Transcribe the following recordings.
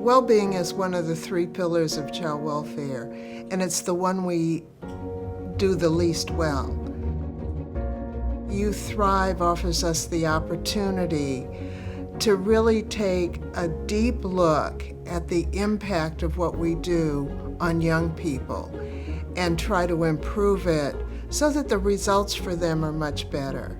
Well-being is one of the 3 pillars of child welfare, and it's the one we do the least well. Youth Thrive offers us the opportunity to really take a deep look at the impact of what we do on young people and try to improve it so that the results for them are much better.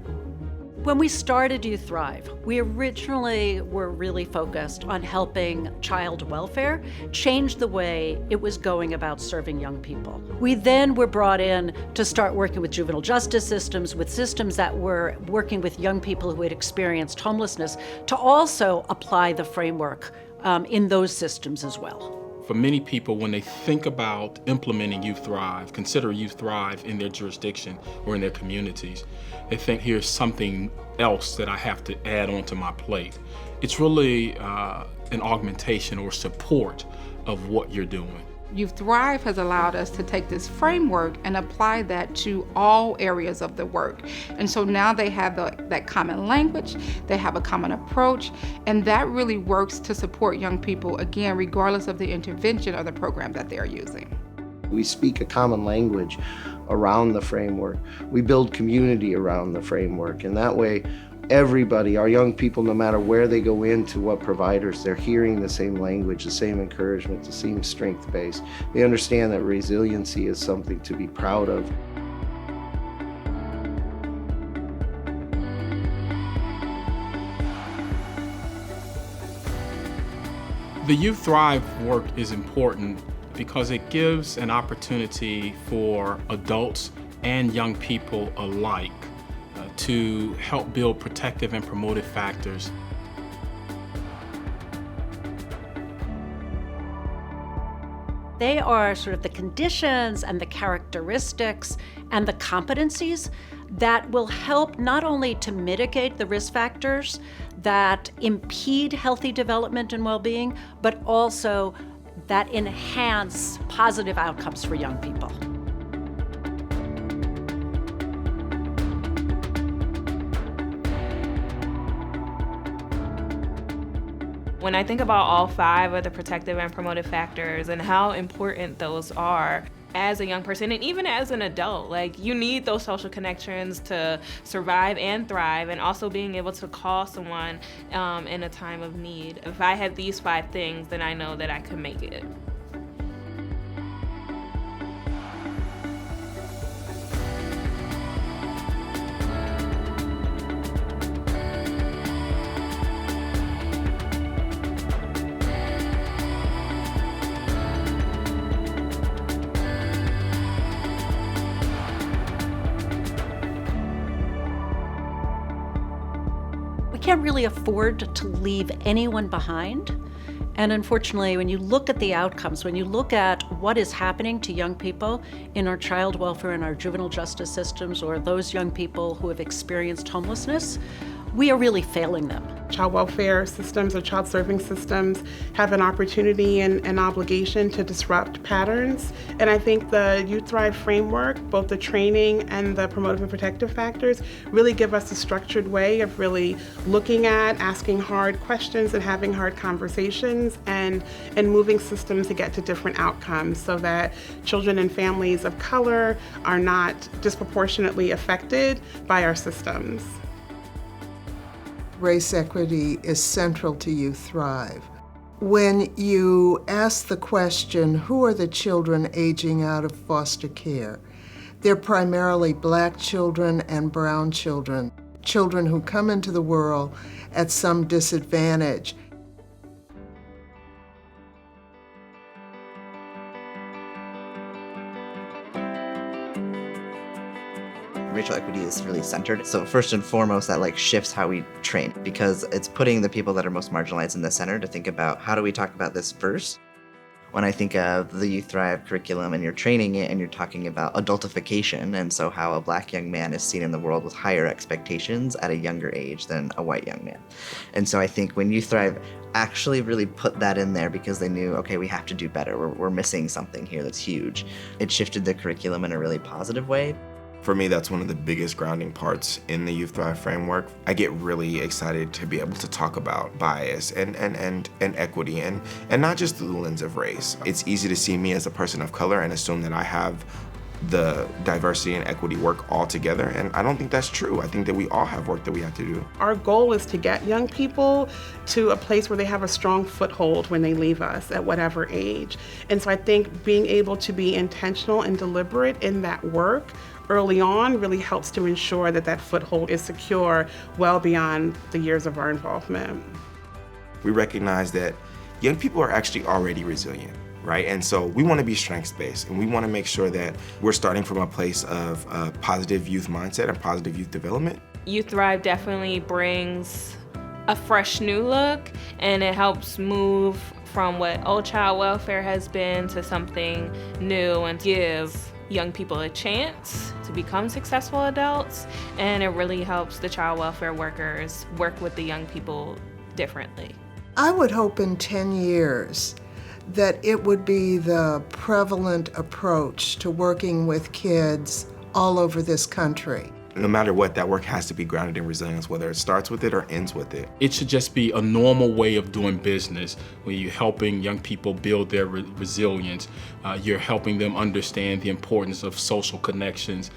When we started Youth Thrive, we originally were really focused on helping child welfare change the way it was going about serving young people. We then were brought in to start working with juvenile justice systems, with systems that were working with young people who had experienced homelessness, to also apply the framework in those systems as well. For many people, when they think about implementing Youth Thrive, consider Youth Thrive in their jurisdiction or in their communities, they think here's something else that I have to add onto my plate. It's really an augmentation or support of what you're doing. Youth Thrive has allowed us to take this framework and apply that to all areas of the work. And so now they have that common language, they have a common approach, and that really works to support young people, again, regardless of the intervention or the program that they're using. We speak a common language around the framework. We build community around the framework, and that way everybody, our young people, no matter where they go into what providers, they're hearing the same language, the same encouragement, the same strength base. They understand that resiliency is something to be proud of. The Youth Thrive work is important because it gives an opportunity for adults and young people alike to help build protective and promotive factors. They are sort of the conditions and the characteristics and the competencies that will help not only to mitigate the risk factors that impede healthy development and well-being, but also that enhance positive outcomes for young people. When I think about all 5 of the protective and promotive factors and how important those are as a young person and even as an adult, like, you need those social connections to survive and thrive, and also being able to call someone in a time of need. If I had these 5 things, then I know that I could make it. We can't really afford to leave anyone behind. And unfortunately, when you look at the outcomes, when you look at what is happening to young people in our child welfare and our juvenile justice systems, or those young people who have experienced homelessness, we are really failing them. Child welfare systems or child serving systems have an opportunity and an obligation to disrupt patterns. And I think the Youth Thrive framework, both the training and the promotive and protective factors, really give us a structured way of really looking at, asking hard questions and having hard conversations and moving systems to get to different outcomes so that children and families of color are not disproportionately affected by our systems. Race equity is central to Youth Thrive. When you ask the question, who are the children aging out of foster care? They're primarily Black children and brown children, children who come into the world at some disadvantage. Racial equity is really centered. So first and foremost, that shifts how we train, because it's putting the people that are most marginalized in the center to think about, how do we talk about this first? When I think of the Youth Thrive curriculum and you're training it and you're talking about adultification, and so how a Black young man is seen in the world with higher expectations at a younger age than a white young man. And so I think when Youth Thrive actually really put that in there because they knew, okay, we have to do better, we're missing something here that's huge, it shifted the curriculum in a really positive way. For me, that's one of the biggest grounding parts in the Youth Thrive framework. I get really excited to be able to talk about bias and equity and not just through the lens of race. It's easy to see me as a person of color and assume that I have the diversity and equity work all together, and I don't think that's true. I think that we all have work that we have to do. Our goal is to get young people to a place where they have a strong foothold when they leave us at whatever age. And so I think being able to be intentional and deliberate in that work early on really helps to ensure that that foothold is secure well beyond the years of our involvement. We recognize that young people are actually already resilient, right? And so we want to be strengths-based, and we want to make sure that we're starting from a place of positive youth mindset and positive youth development. Youth Thrive definitely brings a fresh new look, and it helps move from what old child welfare has been to something new and give young people a chance to become successful adults, and it really helps the child welfare workers work with the young people differently. I would hope in 10 years that it would be the prevalent approach to working with kids all over this country. No matter what, that work has to be grounded in resilience, whether it starts with it or ends with it. It should just be a normal way of doing business when you're helping young people build their resilience. You're helping them understand the importance of social connections.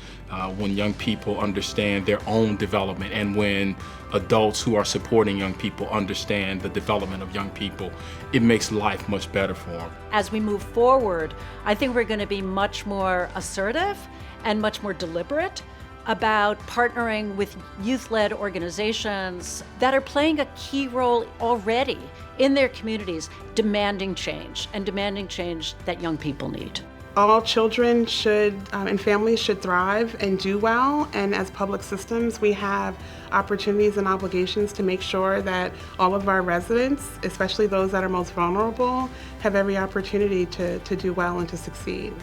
When young people understand their own development, and when adults who are supporting young people understand the development of young people, it makes life much better for them. As we move forward, I think we're going to be much more assertive and much more deliberate about partnering with youth-led organizations that are playing a key role already in their communities, demanding change that young people need. All children should and families should thrive and do well, and as public systems we have opportunities and obligations to make sure that all of our residents, especially those that are most vulnerable, have every opportunity to do well and to succeed.